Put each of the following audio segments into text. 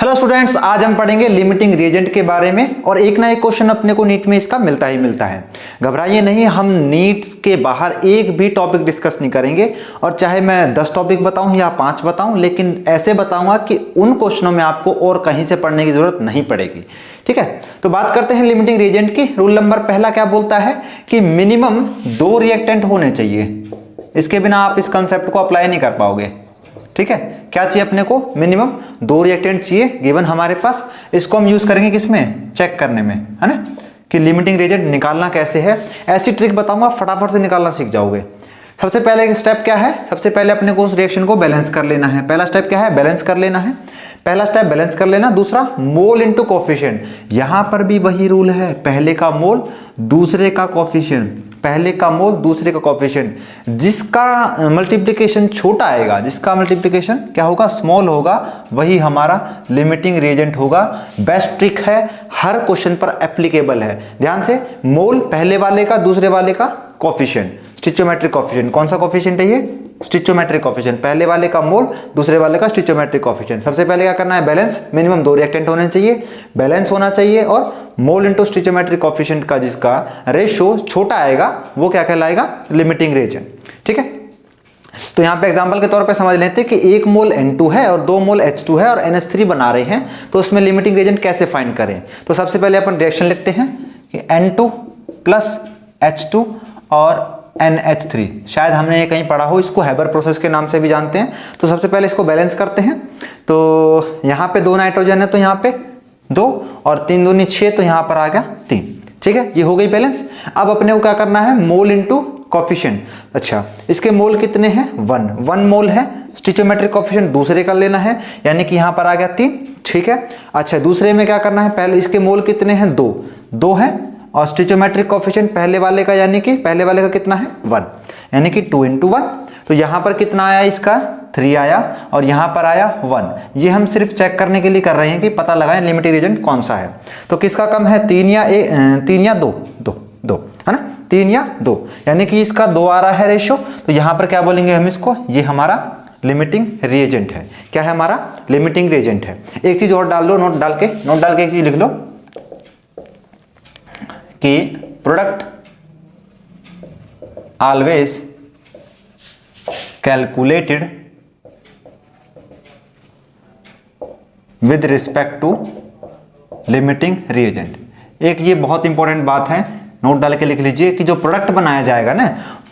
Hello students, आज हम पढ़ेंगे लिमिटिंग रिएजेंट के बारे में और एक ना एक क्वेश्चन अपने को नीट में इसका मिलता ही मिलता है। घबराइए नहीं, हम नीट के बाहर एक भी टॉपिक डिस्कस नहीं करेंगे और चाहे मैं 10 टॉपिक बताऊं या 5 बताऊं, लेकिन ऐसे बताऊंगा कि उन क्वेश्चनों में आपको और कहीं से पढ़ने की जरूरत नहीं पड़ेगी। ठीक है, तो बात करते हैं लिमिटिंग रिएजेंट की। रूल नंबर पहला क्या बोलता है कि मिनिमम 2 रिएक्टेंट होने चाहिए। इसके बिना आप इस कंसेप्ट को अप्लाई नहीं कर पाओगे। ठीक है, क्या चाहिए अपने को? मिनिमम 2 रिएक्टेंट चाहिए गिवन हमारे पास। इसको हम यूज करेंगे किसमें? चेक करने में, है ना, कि लिमिटिंग रिएजेंट निकालना कैसे है। ऐसी ट्रिक बताऊंगा, फटाफट से निकालना सीख जाओगे। सबसे पहले स्टेप क्या है? सबसे पहले अपने को उस रिएक्शन को बैलेंस कर लेना है। पहला स्टेप क्या है? बैलेंस कर लेना है। पहला स्टेप बैलेंस कर लेना। दूसरा मोल इनटू कोफिशिएंट। यहां पर भी वही रूल है, पहले का मोल दूसरे का कोफिशिएंट। पहले का मोल दूसरे का कोफिशिएंट। जिसका मल्टीप्लिकेशन छोटा आएगा, जिसका मल्टीप्लिकेशन क्या होगा? स्मॉल होगा, वही हमारा लिमिटिंग रिएजेंट होगा। बेस्ट ट्रिक है, हर क्वेश्चन पर एप्लीकेबल है। ध्यान से, मोल पहले वाले का दूसरे वाले का कोफिशिएंट, स्टिचोमेट्रिक कोफिशिएंट। कौन सा कोफिशिएंट है ये? स्टिचोमेट्रिक कोफिशिएंट। पहले वाले का मोल दूसरे वाले का स्टिचोमेट्रिक कोफिशिएंट। सबसे पहले क्या करना है? बैलेंस। मिनिमम 2 रिएक्टेंट होने चाहिए, बैलेंस होना चाहिए, और मोल इनटू स्टिचोमेट्रिक कोफिशिएंट का जिसका रेशियो छोटा आएगा वो क्या कहलाएगा? Limiting reagent. ठीक है, तो यहां पे एग्जांपल के तौर पे समझ लेते हैं कि 1 मोल N2 है और 2 मोल H2 है और NH3 बना रहे हैं, तो उसमें लिमिटिंग रिएजेंट कैसे फाइंड करें? तो सबसे पहले अपन रिएक्शन लिखते हैं कि N2 प्लस H2 और NH3। शायद हमने ये कहीं पढ़ा हो, इसको हैबर प्रोसेस के नाम से भी जानते हैं। तो सबसे पहले इसको बैलेंस करते हैं। तो यहाँ पे 2 नाइट्रोजन है तो यहाँ पे 2 और 3 दूनी 6, तो यहाँ पर आ गया 3। ठीक है, ये हो गई बैलेंस। अब अपने को क्या करना है? मोल इनटू कोफिशिएंट। अच्छा, इसके मोल कितने हैं? 1 मोल है। स्टिचोमेट्रिक कोफिशिएंट दूसरे का लेना है, यानी कि यहाँ पर आ गया 3। ठीक है, अच्छा दूसरे में क्या करना है? पहले इसके मोल कितने हैं? 2 है, और स्टिचोमेट्रिक कोफिशिएंट पहले वाले का, यानी कि पहले वाले का कितना है? 1, यानी कि 2 × 1। तो यहां पर कितना आया? इसका 3 आया, और यहां पर आया 1। ये हम सिर्फ चेक करने के लिए कर रहे हैं कि पता लगाएं लिमिटिंग रिएजेंट कौन सा है। तो किसका कम है? 3 या 2, है ना, 3 या 2, यानी कि इसका 2 आ रहा है रेशियो। तो यहां पर क्या बोलेंगे हम इसको? ये हमारा लिमिटिंग रिएजेंट है। क्या है? हमारा लिमिटिंग रिएजेंट है। एक चीज और डाल दो, नोट डाल के एक चीज लिख लो कि product always calculated with respect to limiting reagent. एक ये बहुत इंपॉर्टेंट बात है, नोट डाल के लिख लीजिए कि जो प्रोडक्ट बनाया जाएगा ना,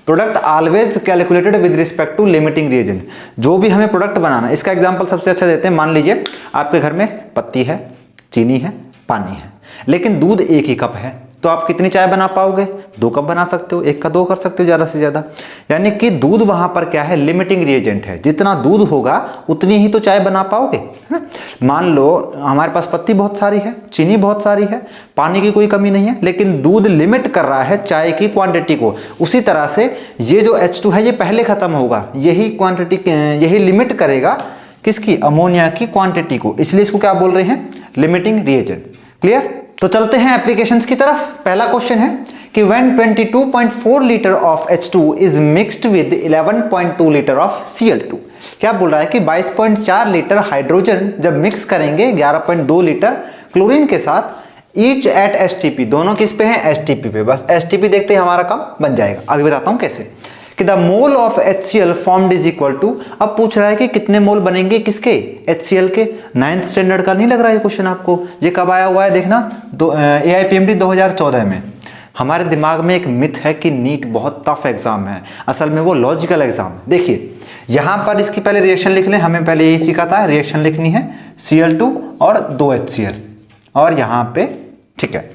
product always calculated with respect to limiting reagent. जो भी हमें प्रोडक्ट बनाना, इसका एग्जांपल सबसे अच्छा देते हैं। मान लीजिए आपके घर में पत्ती है, चीनी है, पानी है, लेकिन दूध 1 ही कप है, तो आप कितनी चाय बना पाओगे? 2 कप बना सकते हो, 1 का 2 कर सकते हो ज्यादा से ज्यादा। यानी कि दूध वहां पर क्या है? लिमिटिंग रिएजेंट है। जितना दूध होगा उतनी ही तो चाय बना पाओगे, है ना। मान लो हमारे पास पत्ती बहुत सारी है, चीनी बहुत सारी है, पानी की कोई कमी नहीं है, लेकिन दूध लिमिट कर रहा है चाय की क्वांटिटी को। उसी तरह से ये जो H2 है ये पहले खत्म होगा, यही क्वांटिटी, यही लिमिट करेगा किसकी? अमोनिया की क्वांटिटी को। इसलिए इसको क्या बोल रहे हैं? Limiting reagent. क्लियर? तो चलते हैं एप्लीकेशंस की तरफ। पहला क्वेश्चन है कि when 22.4 litre of H2 is mixed with 11.2 litre of Cl2। क्या बोल रहा है कि 22.4 लीटर हाइड्रोजन जब मिक्स करेंगे 11.2 लीटर क्लोरीन के साथ, ईच एट STP, दोनों किस पे हैं? STP पे। बस STP देखते ही हमारा काम बन जाएगा। अभी बताता हूं कैसे। कि the mole of HCl formed is equal to, अब पूछ रहा है कि कितने मोल बनेंगे किसके? HCl के। 9th स्टैंडर्ड का नहीं लग रहा है क्वेश्चन आपको? ये कब आया हुआ है देखना, AIPMD 2014 में। हमारे दिमाग में एक मिथ है कि नीट बहुत टफ एग्जाम है, असल में वो लॉजिकल एग्जाम। देखिए यहां पर इसकी पहले रिएक्शन लिख लें, हमें पहले यही सीखा था, रिएक्शन लिखनी है Cl2 और 2 HCl, और यहां पे ठीक है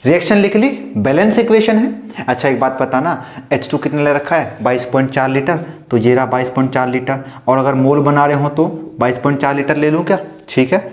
रिएक्शन लिख ली, बैलेंस इक्वेशन है। अच्छा एक बात पता ना, H2 कितने ले रखा है? 22.4 लीटर, तो ये रहा 22.4 लीटर, और अगर मोल बना रहे हो तो 22.4 लीटर ले लूँ क्या? ठीक है।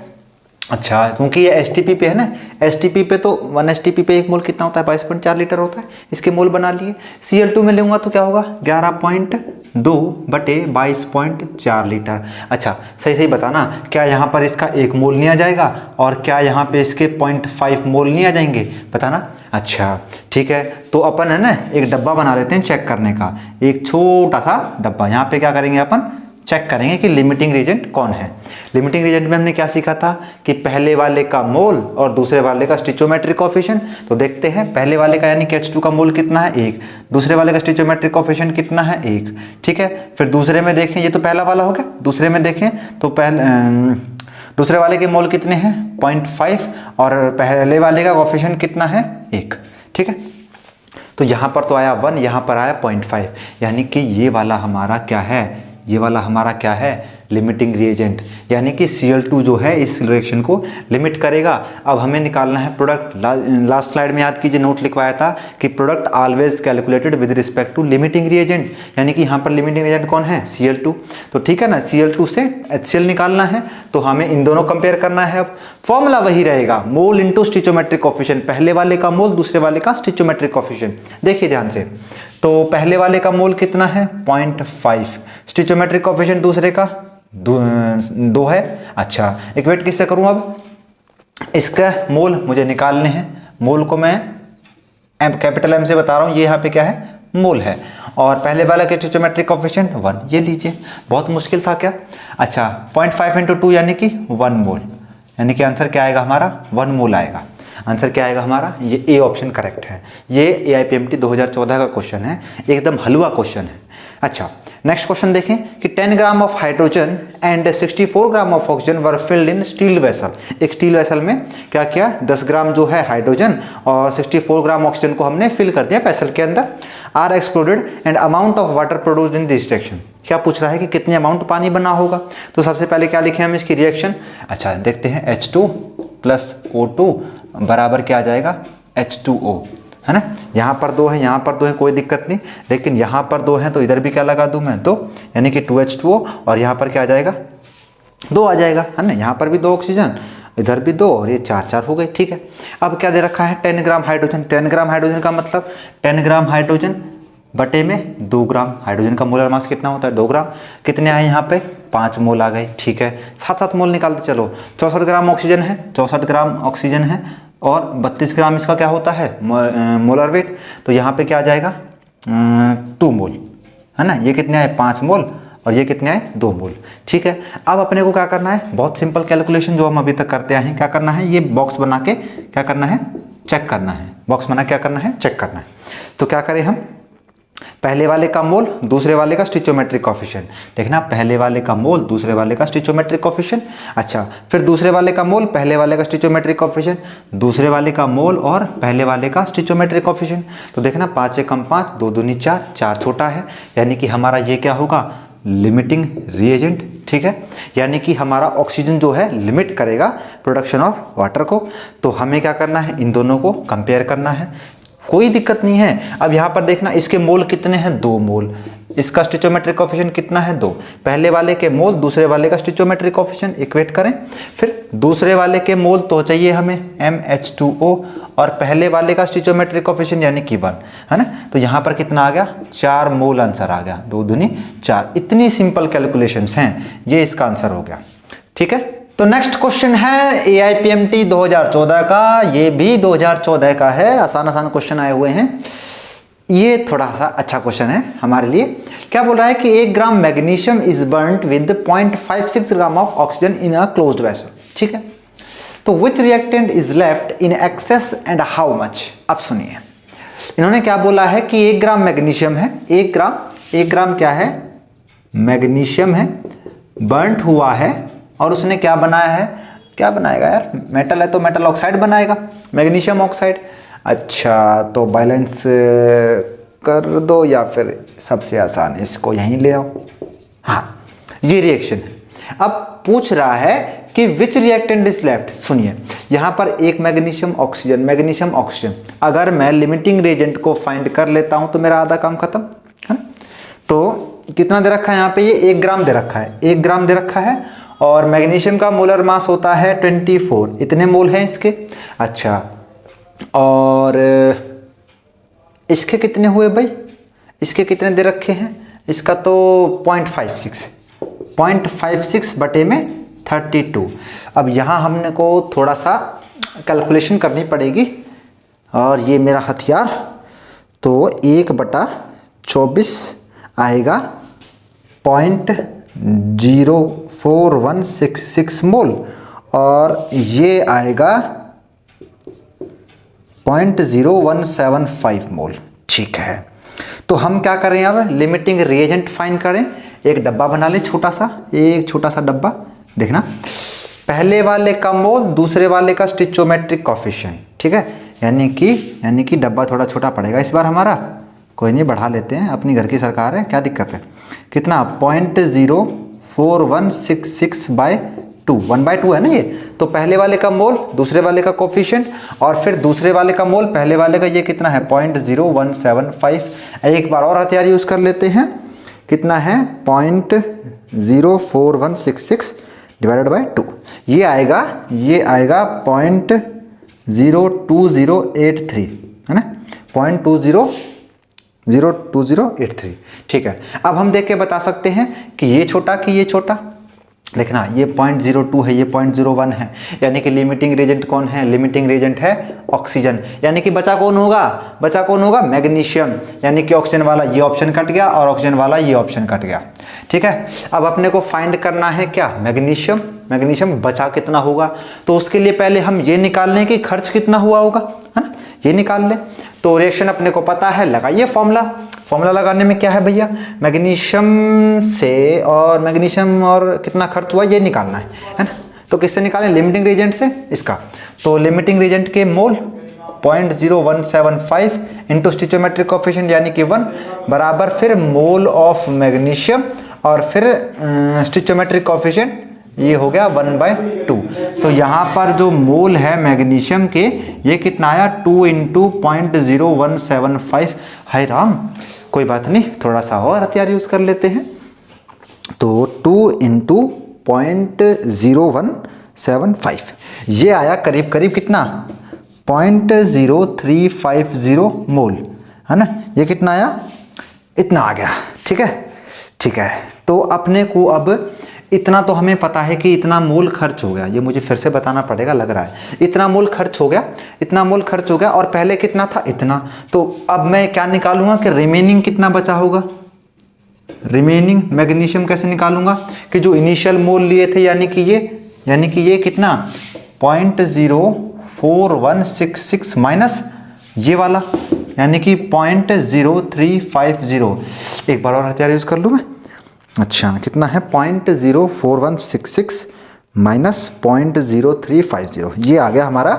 अच्छा क्योंकि ये STP पे है ना, STP पे तो 1 STP पे 1 मोल कितना होता है? 22.4 लीटर होता है। इसके मोल बना लिए। Cl2 में लूँगा तो क्या होगा? 11.2 बटे 22.4 लीटर। अच्छा सही बताना, क्या यहाँ पर इसका 1 मोल नहीं आ जाएगा और क्या यहाँ पे इसके 0.5 मोल नहीं आ जाएंगे? बताना। अच्छा ठीक है, तो अपन है ना एक डब्बा बना लेते हैं चेक करने का, एक छोटा सा डब्बा। यहाँ पे क्या करेंगे अपन? चेक करेंगे कि लिमिटिंग रीजेंट कौन है। लिमिटिंग रीजेंट में हमने क्या सीखा था कि पहले वाले का मोल और दूसरे वाले का स्टिचोमेट्रिक कोफिशिएंट। तो देखते हैं पहले वाले का यानी कि H2 का मोल कितना है 1, दूसरे वाले का स्टिचोमेट्रिक कोफिशिएंट कितना है 1। ठीक है, फिर दूसरे में देखें, ये तो पहला वाला हो गया, दूसरे में देखें तो दूसरे वाले के मोल कितने हैं 0.5 और पहले वाले का कोफिशिएंट कितना है 1। ठीक है, तो यहाँ पर तो आया 1, यहाँ पर आया 0.5, यानी कि ये वाला हमारा क्या है, ये वाला हमारा क्या है लिमिटिंग रिएजेंट, यानी कि Cl2 जो है इस रिएक्शन को लिमिट करेगा। अब हमें निकालना है प्रोडक्ट। लास्ट स्लाइड में याद कीजिए नोट लिखवाया था कि product always calculated with respect to limiting reagent, यानी कि यहाँ पर लिमिटिंग रिएजेंट कौन है Cl2। तो ठीक है ना, Cl2 से HCl निकालना है तो हमें इन दोनों कंपेयर करना है। अब फॉर्मूला वही रहेगा, मोल इंटू स्टिचोमेट्रिक कोफिशिएंट, पहले वाले का मोल दूसरे वाले का स्टिचोमेट्रिक कोफिशिएंट। देखिए ध्यान से, तो पहले वाले का मोल कितना है 0.5, स्टिचोमेट्रिक कोफिशिएंट दूसरे का 2 है। अच्छा, इक्वेट किससे करूं, अब इसका मोल मुझे निकालने हैं। मोल को मैं कैपिटल M से बता रहा हूं, ये यहाँ पे क्या है मोल है, और पहले वाला के स्टिचोमेट्रिक कोफिशिएंट 1, ये लीजिए। बहुत मुश्किल था क्या। अच्छा, 0.5 × 2 यानी कि 1 मोल, यानी कि आंसर क्या आएगा हमारा 1 मोल आएगा। आंसर क्या आएगा हमारा, ये ए ऑप्शन करेक्ट है। ये AIPMT 2014 का क्वेश्चन है, एकदम हलवा क्वेश्चन है। अच्छा, नेक्स्ट क्वेश्चन देखें कि 10 gram of hydrogen and 64 gram of oxygen were filled in steel vessel. एक स्टील वेसल में क्या किया, 10 ग्राम जो है हाइड्रोजन और 64 ग्राम ऑक्सीजन को हमने फिल कर दिया वेसल के अंदर। Are exploded and amount of water produced in this reaction. क्या पूछ रहा है कि कितने अमाउंट पानी बना होगा। तो सबसे पहले क्या लिखे हम इसकी रिएक्शन। अच्छा, देखते हैं H2 + O2 बराबर क्या आ जाएगा H2O, है ना। यहाँ पर 2 है, यहाँ पर 2 है, कोई दिक्कत नहीं, लेकिन यहाँ पर 2 है तो इधर भी क्या लगा दूँ मैं 2, यानी कि 2H2O, और यहाँ पर क्या आ जाएगा 2 आ जाएगा, है ना। यहाँ पर भी 2 ऑक्सीजन, इधर भी 2, और ये 4 हो गए। ठीक है, अब क्या दे रखा है 10 ग्राम हाइड्रोजन। 10 ग्राम हाइड्रोजन का मतलब 10 ग्राम हाइड्रोजन बटे में 2 ग्राम। हाइड्रोजन का मोलर मास कितना होता है 2 ग्राम। कितने आए यहाँ पे 5 मोल आ गए। ठीक है, 7 मोल निकालते चलो। 64 ग्राम ऑक्सीजन है, 64 ग्राम ऑक्सीजन है, और 32 ग्राम इसका क्या होता है मोलर वेट। तो यहाँ पे क्या आ जाएगा 2 मोल, है ना। ये कितने आए 5 मोल, और ये कितने आए 2 मोल। ठीक है, अब अपने को क्या करना है, बहुत सिंपल कैलकुलेशन जो हम अभी तक करते आए हैं। क्या करना है, ये बॉक्स बना के क्या करना है चेक करना है। बॉक्स बना क्या करना है चेक करना है। तो क्या करें हम, पहले वाले का मोल दूसरे वाले का स्टिचोमेट्रिक कोफिशिएंट। देखना, पहले वाले का मोल दूसरे वाले का स्टिचोमेट्रिक कोफिशिएंट। अच्छा, फिर दूसरे वाले का मोल पहले वाले का स्टिचोमेट्रिक कोफिशिएंट, दूसरे वाले का मोल और पहले वाले का स्टिचोमेट्रिक कोफिशिएंट। तो देखना 5 × 5 2 दूनी 4, 4 छोटा है, यानी कि हमारा ये क्या होगा लिमिटिंग रिएजेंट। ठीक है, यानी कि हमारा ऑक्सीजन जो है लिमिट करेगा प्रोडक्शन ऑफ वाटर को। तो हमें क्या करना है, इन दोनों को कंपेयर करना है, कोई दिक्कत नहीं है। अब यहाँ पर देखना इसके मोल कितने हैं 2 मोल, इसका स्टिचोमेट्रिक कोफिशिएंट कितना है 2। पहले वाले के मोल दूसरे वाले का स्टिचोमेट्रिक कोफिशिएंट इक्वेट करें। फिर दूसरे वाले के मोल तो चाहिए हमें MH2O, और पहले वाले का स्टिचोमेट्रिक कोफिशिएंट यानी कि 1, है ना। तो यहाँ पर कितना आ गया 4 मोल आंसर आ गया, 2 दूनी 4। इतनी सिंपल कैलकुलेशंस हैं, ये इसका आंसर हो गया। ठीक है, तो नेक्स्ट क्वेश्चन है AIPMT 2014 का, ये भी 2014 का है। आसान क्वेश्चन आए हुए हैं, ये थोड़ा सा अच्छा क्वेश्चन है हमारे लिए। क्या बोल रहा है कि 1 gram magnesium is burned with 0.56 gram of oxygen in a closed vessel. ठीक है, तो which reactant is left in excess and how much. अब सुनिए, इन्होंने क्या बोला है कि 1 ग्राम मैग्नीशियम है, 1 ग्राम क्या है मैग्नीशियम है, बर्न्ड हुआ है, और उसने क्या बनाया है, क्या बनाएगा यार, मेटल है तो मेटल ऑक्साइड बनाएगा, मैग्नीशियम ऑक्साइड। अच्छा, तो बैलेंस कर दो, या फिर सबसे आसान इसको यहीं ले आओ। हाँ, ये रिएक्शन है। अब पूछ रहा है कि विच रिएक्टेंट इज लेफ्ट। सुनिए, यहाँ पर एक मैग्नीशियम ऑक्सीजन, अगर मैं लिमिटिंग रिएजेंट को फाइंड कर लेता हूँ तो मेरा आधा काम खत्म, है ना। तो कितना दे रखा है यहाँ पे, ये 1 ग्राम दे रखा है, 1 ग्राम दे रखा है, और मैग्नीशियम का मोलर मास होता है 24, इतने मोल हैं इसके। अच्छा, और इसके कितने हुए भाई, इसके कितने दे रखे हैं, इसका तो 0.56 बटे में 32। अब यहाँ हमने को थोड़ा सा कैलकुलेशन करनी पड़ेगी, और ये मेरा हथियार, तो 1/24 आएगा 04166 मोल और ये आएगा 0.0175 मोल। ठीक है, तो हम क्या करें अब, लिमिटिंग रिएजेंट फाइंड करें। एक डब्बा बना ले छोटा सा, एक छोटा सा डब्बा, देखना पहले वाले का मोल, दूसरे वाले का स्टिचोमेट्रिक कोफिशिएंट। ठीक है, यानी कि डब्बा थोड़ा छोटा पड़ेगा इस बार हमारा, कोई नहीं बढ़ा लेते हैं, अपनी घर की सरकार है, क्या दिक्कत है। कितना 0.04166/2, 1/2 है ना ये। तो पहले वाले का मोल, दूसरे वाले का कोफिशिएंट, और फिर दूसरे वाले का मोल, पहले वाले का ये कितना है 0.0175। एक बार और हथियार यूज कर लेते हैं, कितना है 0.04166 डिवाइडेड बाय 2, ये आएगा 0.02083 है ना, 0.2083। ठीक है, अब हम देख के बता सकते हैं कि ये छोटा कि ये छोटा। देखना ये 0.02 है, ये 0.01 है, यानी कि लिमिटिंग रिएजेंट कौन है, लिमिटिंग रिएजेंट है ऑक्सीजन। यानी कि बचा कौन होगा, मैग्नीशियम। यानी कि ऑक्सीजन वाला ये ऑप्शन कट गया और ऑक्सीजन वाला ये ऑप्शन कट गया। ठीक है, अब अपने को फाइंड करना है क्या, मैग्नीशियम बचा कितना होगा। तो उसके लिए पहले हम ये निकाल लें कि खर्च कितना हुआ होगा, है ना, ये निकाल लें। तो रिएक्शन अपने को पता है, लगाइए फॉर्मूला लगाने में क्या है भैया, मैग्नीशियम और कितना खर्च हुआ ये निकालना है ना। तो किससे निकालें, लिमिटिंग रिएजेंट से इसका। तो लिमिटिंग रिएजेंट के मोल 0.0175 इंटू स्टिचोमेट्रिक कोफिशिएंट यानी कि 1 बराबर फिर मोल ऑफ मैग्नीशियम और फिर स्टिचोमेट्रिक कोफिशिएंट ये हो गया 1/2। तो यहाँ पर जो मोल है मैग्नीशियम के ये कितना आया 2 इंटू 0.0175। हाय राम, कोई बात नहीं, थोड़ा सा और हथियार यूज कर लेते हैं। तो 2 इंटू 0.0175 ये आया करीब करीब कितना 0.0350 मोल, है ना। ये कितना आया, इतना आ गया। ठीक है, तो अपने को अब इतना तो हमें पता है कि इतना मोल खर्च हो गया, ये मुझे फिर से बताना पड़ेगा लग रहा है। इतना मोल खर्च हो गया और पहले कितना था, इतना। तो अब मैं क्या निकालूंगा कि रिमेनिंग कितना बचा होगा, रिमेनिंग मैग्नीशियम कैसे निकालूंगा कि जो इनिशियल मोल लिए थे यानी कि ये कितना 0.04166 माइनस ये वाला यानी कि 0.0350। एक बार और हथियार यूज कर लूँ मैं। अच्छा, कितना है 0.04166 माइनस 0.0350, ये आ गया हमारा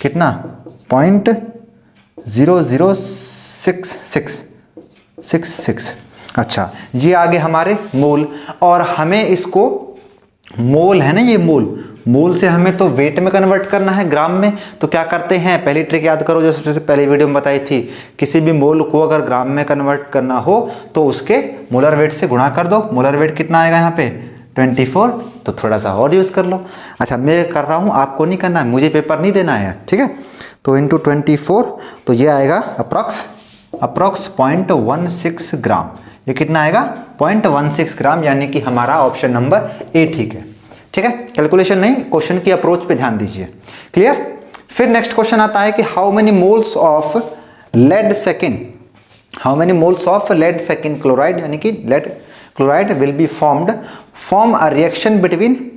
कितना 0.00666। अच्छा, ये आ गए हमारे मोल और हमें इसको मोल है ना, ये मोल से हमें तो वेट में कन्वर्ट करना है ग्राम में। तो क्या करते हैं, पहली ट्रिक याद करो जो सबसे पहले वीडियो में बताई थी, किसी भी मोल को अगर ग्राम में कन्वर्ट करना हो तो उसके मोलर वेट से गुणा कर दो। मोलर वेट कितना आएगा यहाँ पे 24, तो थोड़ा सा और यूज़ कर लो। अच्छा, मैं कर रहा हूँ, आपको नहीं करना है, मुझे पेपर नहीं देना है, ठीक है। तो इंटू 24, तो ये आएगा अप्रॉक्स 0.16 ग्राम। ये कितना आएगा 0.16 ग्राम, यानी कि हमारा ऑप्शन नंबर ए ठीक है। ठीक है, कैलकुलेशन नहीं, क्वेश्चन की अप्रोच पे ध्यान दीजिए। क्लियर। फिर नेक्स्ट क्वेश्चन आता है कि how many moles of lead second chloride यानी कि lead chloride will be form a reaction between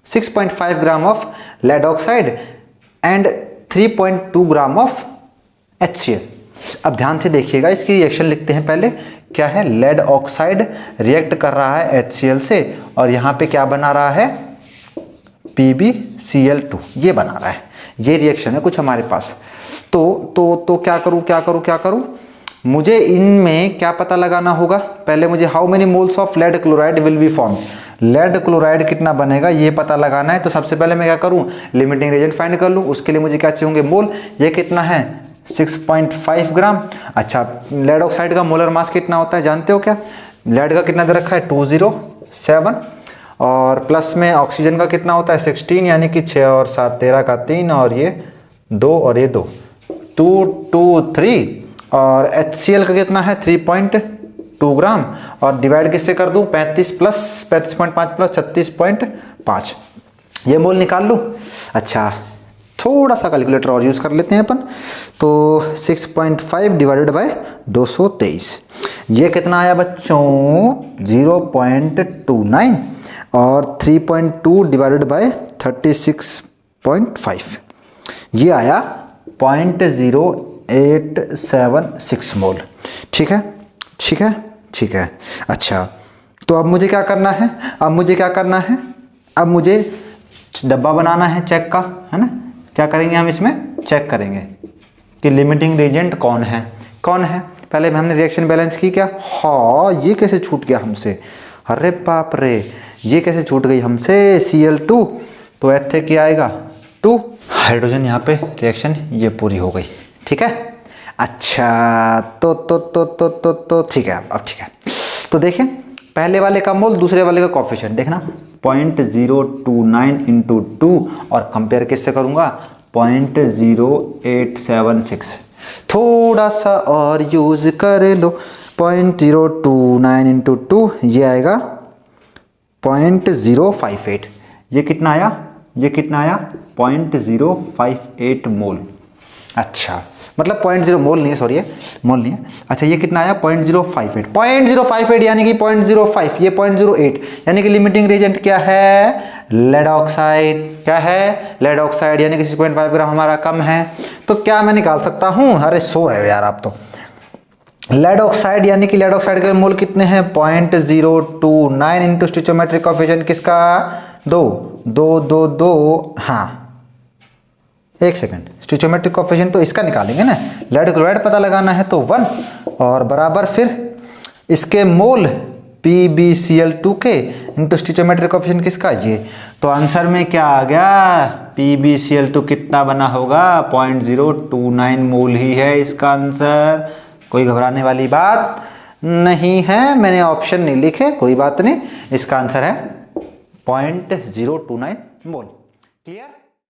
6.5 gram of lead oxide and 3.2 gram of HCl। अब ध्यान से देखिएगा, इसकी रिएक्शन लिखते हैं पहले। क्या है, लेड ऑक्साइड रिएक्ट कर रहा है HCl से और यहाँ पे क्या बना रहा है PbCl2, ये बना रहा है। ये रिएक्शन है कुछ हमारे पास। तो क्या करूं, मुझे इनमें क्या पता लगाना होगा। पहले मुझे how many moles of lead chloride will be form, lead chloride कितना बनेगा ये पता लगाना है। तो सबसे पहले मैं क्या करूं, लिमिटिंग रिएजेंट फाइंड कर लूं। उसके लिए मुझे क्या चाहिए होंगे, मोल। ये कितना है 6.5 ग्राम। अच्छा, लेड ऑक्साइड का मोलर मास कितना होता है जानते हो क्या, लेड का कितना दे रखा है 207 और प्लस में ऑक्सीजन का कितना होता है 16, यानी कि 6 और 7 13 का 3 और ये 2 और ये 2 223 और HCl का कितना है 3.2 ग्राम और डिवाइड किससे कर दूं 35.5 प्लस 36.5, ये मोल निकाल लूं। अच्छा, थोड़ा सा कैलकुलेटर और यूज़ कर लेते हैं अपन। तो 6.5 डिवाइडेड बाय 223, ये कितना आया बच्चों 0.29, और 3.2 डिवाइडेड बाय 36.5, ये आया 0.0876 मोल। ठीक है, ठीक है, ठीक है। अच्छा, तो अब मुझे क्या करना है, अब मुझे डब्बा बनाना है चेक का, है ना। क्या करेंगे हम इसमें, चेक करेंगे कि लिमिटिंग रिएजेंट कौन है। पहले हमने रिएक्शन बैलेंस की क्या, हाँ ये कैसे छूट गया हमसे, अरे बाप रे, ये कैसे छूट गई हमसे, Cl2, तो एथे क्या आएगा 2 हाइड्रोजन, यहाँ पे रिएक्शन ये पूरी हो गई। ठीक है, अच्छा तो ठीक है। अब ठीक है, तो देखें पहले वाले का मोल, दूसरे वाले का कोफिशिएंट देखना 0.029 इंटू 2, और कंपेयर किससे करूँगा 0.0876, थोड़ा सा और यूज़ कर लो, 0.029 इंटू 2, ये आएगा 0.058, ये कितना आया 0.058 मोल। अच्छा, मतलब 0.0 मोल नहीं है, सॉरी मोल नहीं है। अच्छा, ये कितना आया 0.058 यानी कि 0.05, ये 0.08, यानी कि लिमिटिंग रिएजेंट क्या है, लेड ऑक्साइड। क्या है, लेड ऑक्साइड, यानी कि 6.5 ग्राम हमारा कम है। तो क्या मैं निकाल सकता हूँ, अरे सो रहे हो यार आप तो। लेड ऑक्साइड यानी कि लेड ऑक्साइड के मोल कितने हैं 0.029 इंटू स्टोइचोमेट्रिक कोएफिशिएंट किसका 2, हाँ एक सेकंड, स्टोइचोमेट्रिक कोएफिशिएंट तो इसका निकालेंगे ना, लेड क्लोराइड पता लगाना है तो 1, और बराबर फिर इसके मोल PbCl2 के इंटू स्टोइचोमेट्रिक कोएफिशिएंट किसका, ये। तो आंसर में क्या आ गया, PbCl2 कितना बना होगा 0.029 मोल ही है इसका आंसर। कोई घबराने वाली बात नहीं है, मैंने ऑप्शन नहीं लिखे, कोई बात नहीं, इसका आंसर है 0.029 मोल। क्लियर।